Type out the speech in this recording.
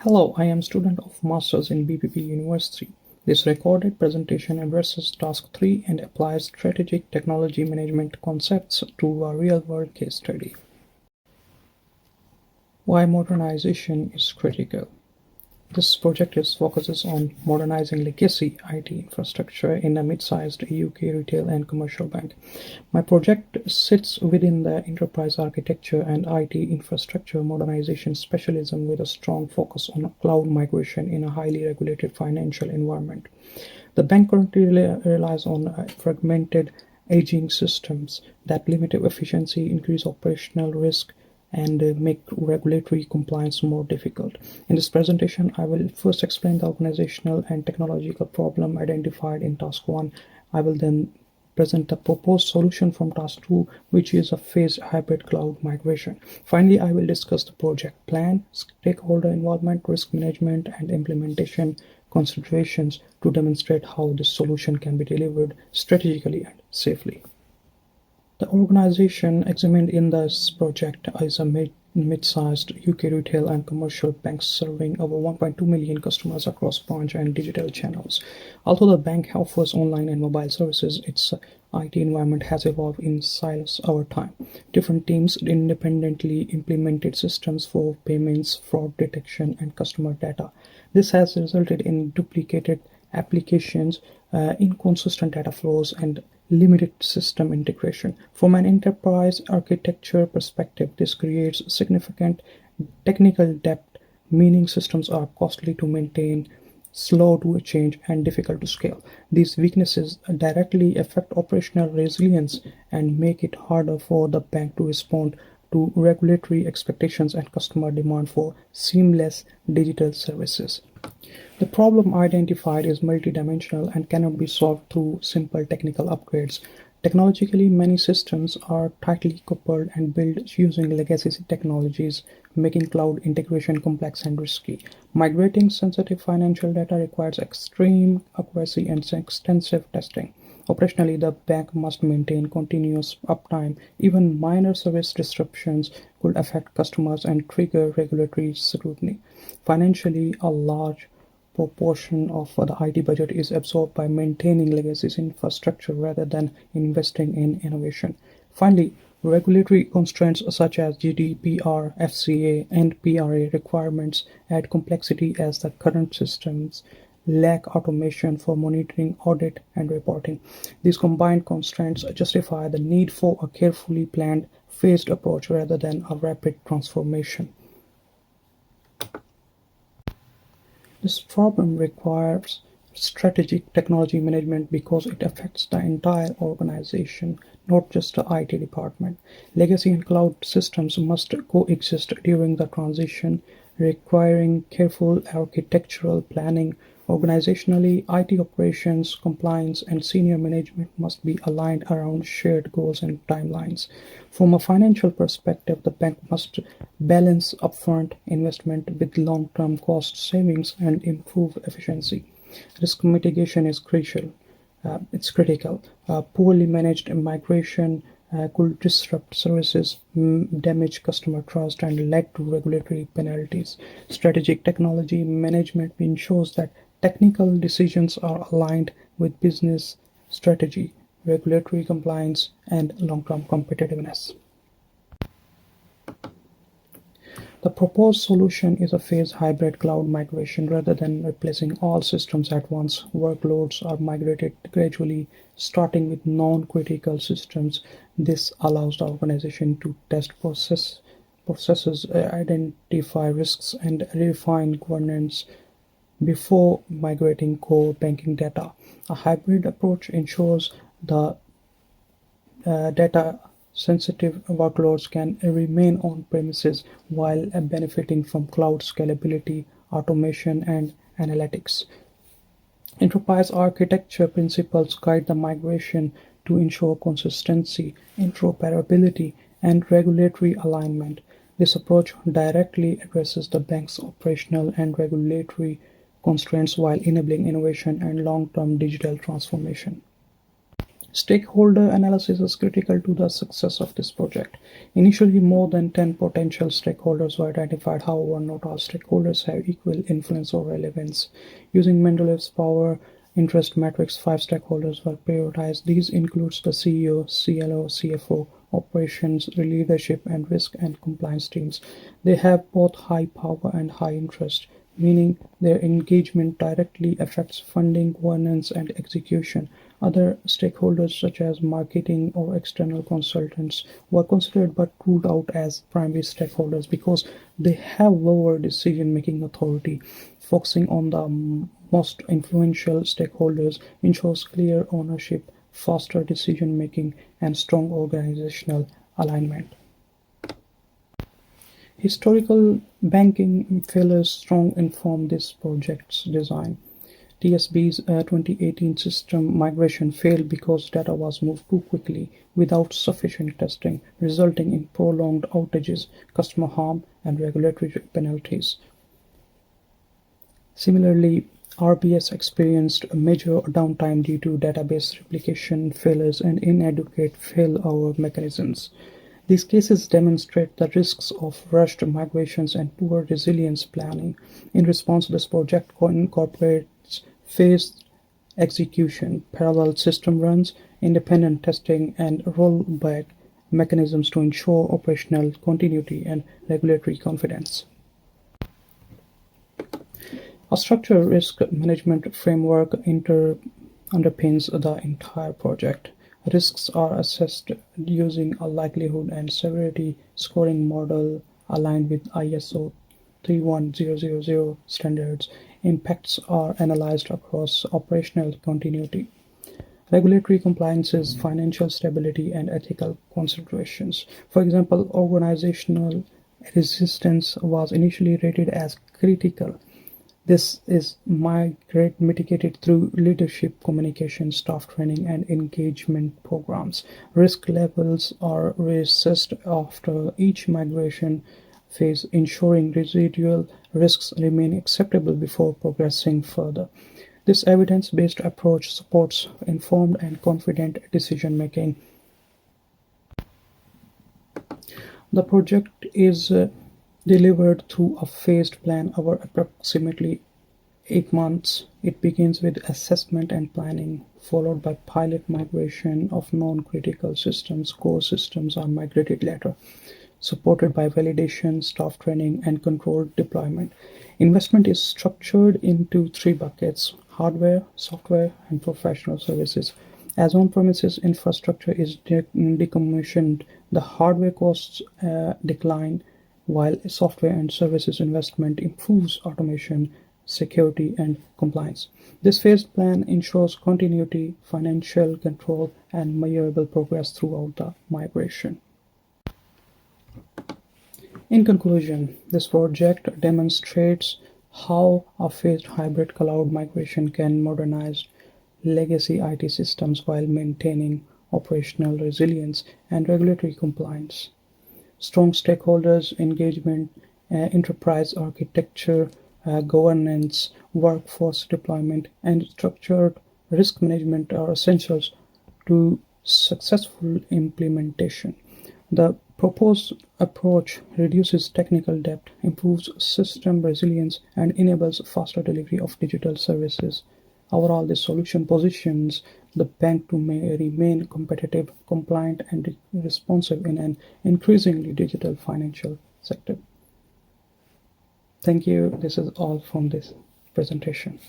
Hello, I am student of Masters in BPP University. This recorded presentation addresses Task 3 and applies strategic technology management concepts to a real-world case study. Why modernization is critical. This project focuses on modernizing legacy IT infrastructure in a mid-sized UK retail and commercial bank. My project sits within the enterprise architecture and IT infrastructure modernization specialism with a strong focus on cloud migration in a highly regulated financial environment. The bank currently relies on fragmented, aging systems that limit efficiency, increase operational risk, and make regulatory compliance more difficult. In this presentation, I will first explain the organizational and technological problem identified in Task 1. I will then present the proposed solution from Task 2, which is a phased hybrid cloud migration. Finally, I will discuss the project plan, stakeholder involvement, risk management, and implementation considerations to demonstrate how this solution can be delivered strategically and safely. The organization examined in this project is a mid-sized UK retail and commercial bank serving over 1.2 million customers across branch and digital channels. Although the bank offers online and mobile services, its IT environment has evolved in silos over time. Different teams independently implemented systems for payments, fraud detection, and customer data. This has resulted in duplicated applications, inconsistent data flows, and limited system integration. From an enterprise architecture perspective, this creates significant technical debt, meaning systems are costly to maintain, slow to change, and difficult to scale. These weaknesses directly affect operational resilience and make it harder for the bank to respond to regulatory expectations and customer demand for seamless digital services. The problem identified is multidimensional and cannot be solved through simple technical upgrades. Technologically, many systems are tightly coupled and built using legacy technologies, making cloud integration complex and risky. Migrating sensitive financial data requires extreme accuracy and extensive testing. Operationally, the bank must maintain continuous uptime. Even minor service disruptions could affect customers and trigger regulatory scrutiny. Financially, a large proportion of the IT budget is absorbed by maintaining legacy infrastructure rather than investing in innovation. Finally, regulatory constraints such as GDPR, FCA, and PRA requirements add complexity as the current systems lack automation for monitoring, audit, and reporting. These combined constraints justify the need for a carefully planned, phased approach rather than a rapid transformation. This problem requires strategic technology management because it affects the entire organization, not just the IT department. Legacy and cloud systems must coexist during the transition, requiring careful architectural planning. Organizationally, IT operations, compliance, and senior management must be aligned around shared goals and timelines. From a financial perspective, the bank must balance upfront investment with long-term cost savings and improve efficiency. Risk mitigation is crucial. It's critical. Poorly managed migration could disrupt services, damage customer trust, and lead to regulatory penalties. Strategic technology management ensures that technical decisions are aligned with business strategy, regulatory compliance, and long-term competitiveness. The proposed solution is a phased hybrid cloud migration. Rather than replacing all systems at once, workloads are migrated gradually, starting with non-critical systems. This allows the organization to test processes, identify risks, and refine governance before migrating core banking data. A hybrid approach ensures the data sensitive workloads can remain on premises while benefiting from cloud scalability, automation, and analytics. Enterprise architecture principles guide the migration to ensure consistency, interoperability, and regulatory alignment. This approach directly addresses the bank's operational and regulatory constraints while enabling innovation and long-term digital transformation. Stakeholder analysis is critical to the success of this project. Initially, more than 10 potential stakeholders were identified. However, not all stakeholders have equal influence or relevance. Using Mendeleev's power interest matrix, 5 stakeholders were prioritized. These includes the CEO, CLO, CFO, operations, leadership, and risk and compliance teams. They have both high power and high interest, meaning their engagement directly affects funding, governance, and execution. Other stakeholders, such as marketing or external consultants, were considered but ruled out as primary stakeholders because they have lower decision-making authority. Focusing on the most influential stakeholders ensures clear ownership, faster decision-making, and strong organizational alignment. Historical banking failures strongly inform this project's design. TSB's 2018 system migration failed because data was moved too quickly without sufficient testing, resulting in prolonged outages, customer harm, and regulatory penalties. Similarly, RBS experienced a major downtime due to database replication failures and inadequate failover mechanisms. These cases demonstrate the risks of rushed migrations and poor resilience planning. In response, this project incorporates phased execution, parallel system runs, independent testing, and rollback mechanisms to ensure operational continuity and regulatory confidence. A structured risk management framework underpins the entire project. Risks are assessed using a likelihood and severity scoring model aligned with ISO 31000 standards. Impacts are analyzed across operational continuity, regulatory compliances, financial stability, and ethical considerations. For example, organizational resistance was initially rated as critical. This is mitigated through leadership communication, staff training, and engagement programs. Risk levels are reassessed after each migration phase, ensuring residual risks remain acceptable before progressing further. This evidence-based approach supports informed and confident decision-making. The project is delivered through a phased plan over approximately 8 months. It begins with assessment and planning, followed by pilot migration of non-critical systems. Core systems are migrated later, supported by validation, staff training, and controlled deployment. Investment is structured into 3 buckets: hardware, software, and professional services. As on-premises infrastructure is decommissioned, the hardware costs decline, while software and services investment improves automation, security, and compliance. This phased plan ensures continuity, financial control, and measurable progress throughout the migration. In conclusion, this project demonstrates how a phased hybrid cloud migration can modernize legacy IT systems while maintaining operational resilience and regulatory compliance. Strong stakeholders engagement, enterprise architecture, governance, workforce deployment, and structured risk management are essentials to successful implementation. The proposed approach reduces technical debt, improves system resilience, and enables faster delivery of digital services. Overall, this solution positions the bank to remain competitive, compliant, and responsive in an increasingly digital financial sector. Thank you. This is all from this presentation.